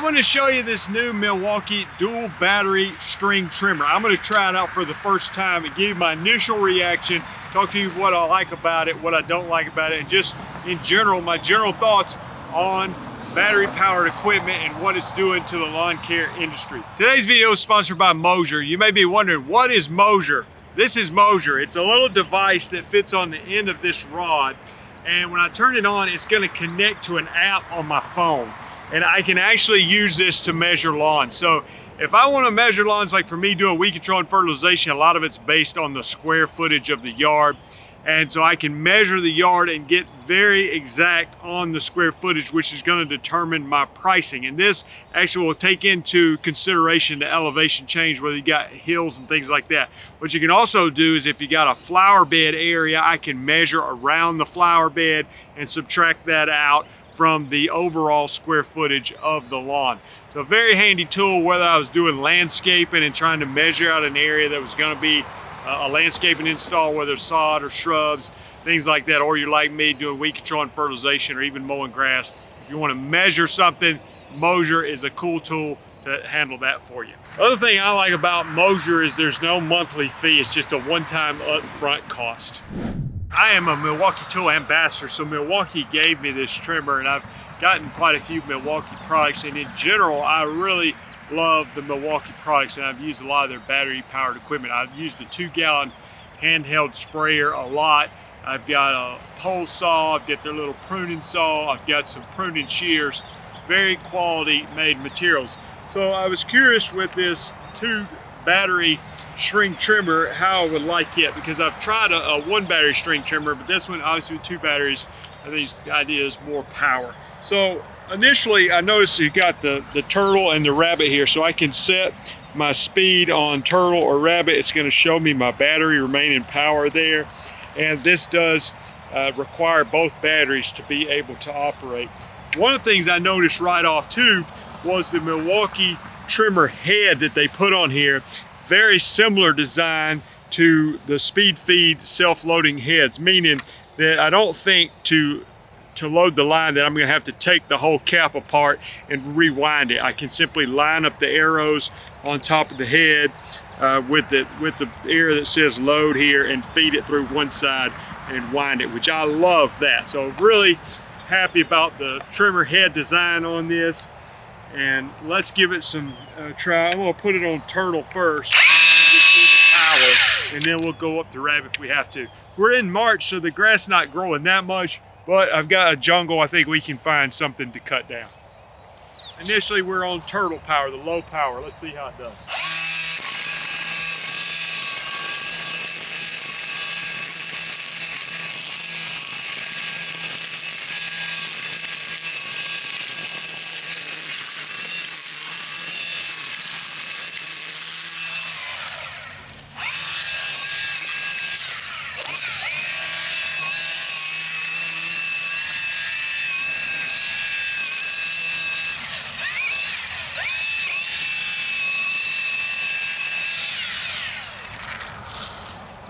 I'm going to show you this new Milwaukee dual battery string trimmer. I'm going to try it out for the first time and give you my initial reaction, talk to you what I like about it, what I don't like about it, and just in general, my general thoughts on battery powered equipment and what it's doing to the lawn care industry. Today's video is sponsored by Mosquito. You may be wondering, what is Mosquito? This is Mosquito. It's a little device that fits on the end of this rod, and when I turn it on, it's going to connect to an app on my phone. And I can actually use this to measure lawns. So if I want to measure lawns, like for me doing weed control and fertilization, a lot of it's based on the square footage of the yard. And so I can measure the yard and get very exact on the square footage, which is going to determine my pricing. And this actually will take into consideration the elevation change, whether you got hills and things like that. What you can also do is if you got a flower bed area, I can measure around the flower bed and subtract that out from the overall square footage of the lawn. So a very handy tool, whether I was doing landscaping and trying to measure out an area that was going to be a landscaping install, whether sod or shrubs, things like that, or you're like me doing weed control and fertilization or even mowing grass. If you want to measure something, Mosquito is a cool tool to handle that for you. The other thing I like about Mosquito is there's no monthly fee. It's just a one-time upfront cost. I am a Milwaukee tool ambassador, so Milwaukee gave me this trimmer, and I've gotten quite a few Milwaukee products, and in general, I really love the Milwaukee products, and I've used a lot of their battery-powered equipment. I've used the 2-gallon handheld sprayer a lot. I've got a pole saw, I've got their little pruning saw, I've got some pruning shears, very quality made materials. So I was curious with this 2-battery string trimmer how I would like it, because I've tried a 1-battery string trimmer, but this one obviously with 2 batteries, I think the idea is more power. So initially I noticed you got the turtle and the rabbit here, so I can set my speed on turtle or rabbit. It's going to show me my battery remaining power there, and this does require both batteries to be able to operate. One of the things I noticed right off too was the Milwaukee trimmer head that they put on here. Very similar design to the speed feed self-loading heads, meaning that I don't think to load the line that I'm going to have to take the whole cap apart and rewind it. I can simply line up the arrows on top of the head with the area that says load here and feed it through one side and wind it, which I love that. So really happy about the trimmer head design on this. And let's give it some try. I'm gonna put it on turtle first and just see the power, and then we'll go up to rabbit if we have to. We're in March, so the grass not growing that much, but I've got a jungle. I think we can find something to cut down. Initially, we're on turtle power, the low power. Let's see how it does.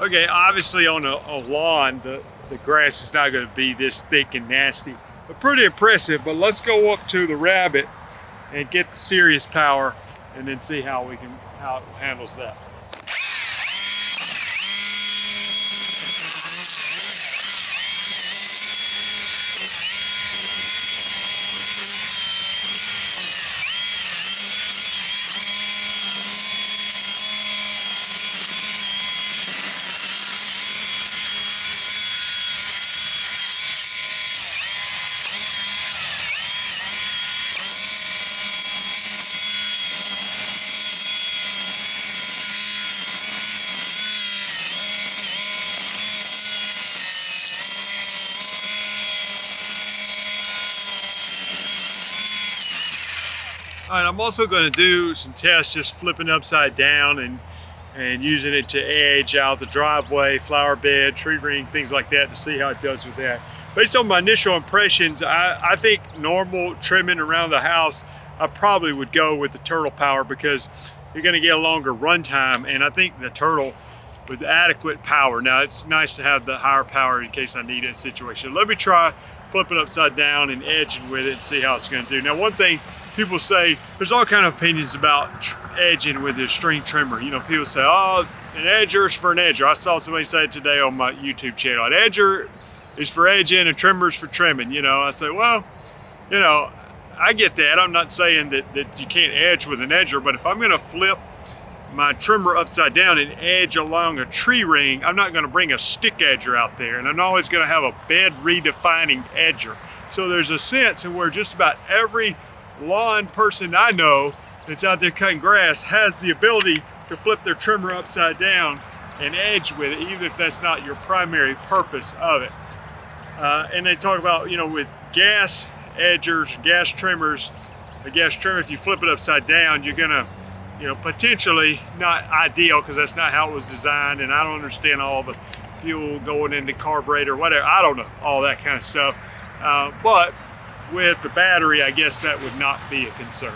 Okay, obviously on a lawn, the grass is not going to be this thick and nasty, but pretty impressive. But let's go up to the rabbit and get the serious power, and then see how it handles that. All right, I'm also going to do some tests just flipping upside down and using it to edge out the driveway, flower bed, tree ring, things like that, to see how it does with that. Based on my initial impressions, I think normal trimming around the house, I probably would go with the turtle power, because you're going to get a longer run time, and I think the turtle with adequate power. Now, it's nice to have the higher power in case I need it in a situation. Let me try flipping upside down and edging with it and see how it's going to do. Now, one thing people say, there's all kind of opinions about edging with a string trimmer. You know, people say, oh, an edger is for an edger. I saw somebody say it today on my YouTube channel. An edger is for edging, and trimmer is for trimming. You know, I say, well, you know, I get that. I'm not saying that you can't edge with an edger, but if I'm gonna flip my trimmer upside down and edge along a tree ring, I'm not gonna bring a stick edger out there, and I'm always gonna have a bed redefining edger. So there's a sense in where just about every lawn person I know that's out there cutting grass has the ability to flip their trimmer upside down and edge with it, even if that's not your primary purpose of it. And they talk about, you know, with gas edgers, gas trimmers, a gas trimmer, if you flip it upside down, you're gonna, you know, potentially not ideal, because that's not how it was designed, and I don't understand all the fuel going into carburetor, whatever, I don't know all that kind of stuff. But with the battery, I guess that would not be a concern.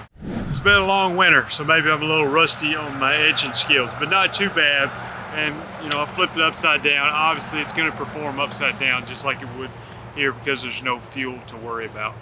It's been a long winter, so maybe I'm a little rusty on my edging skills, but not too bad. And you know, I flipped it upside down. Obviously it's gonna perform upside down just like it would here, because there's no fuel to worry about.